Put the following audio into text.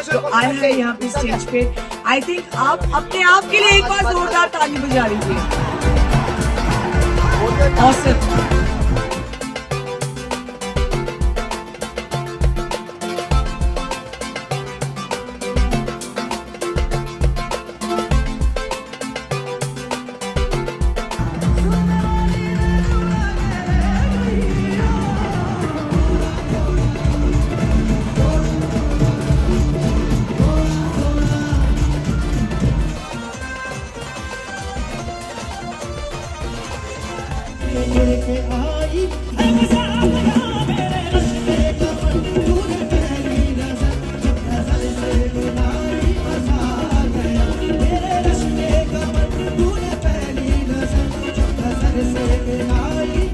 जो आए हैं यहाँ पे स्टेज पे। आई थिंक आप अपने आप के लिए एक बार जोरदार ताली बजा लीजिए। Awesome. लेके आई है मजा मेरे रिश्ते का तूने पहली नजर से मिलाई मजा आ गया मेरे रिश्ते का तूने पहली नजर से मिलाई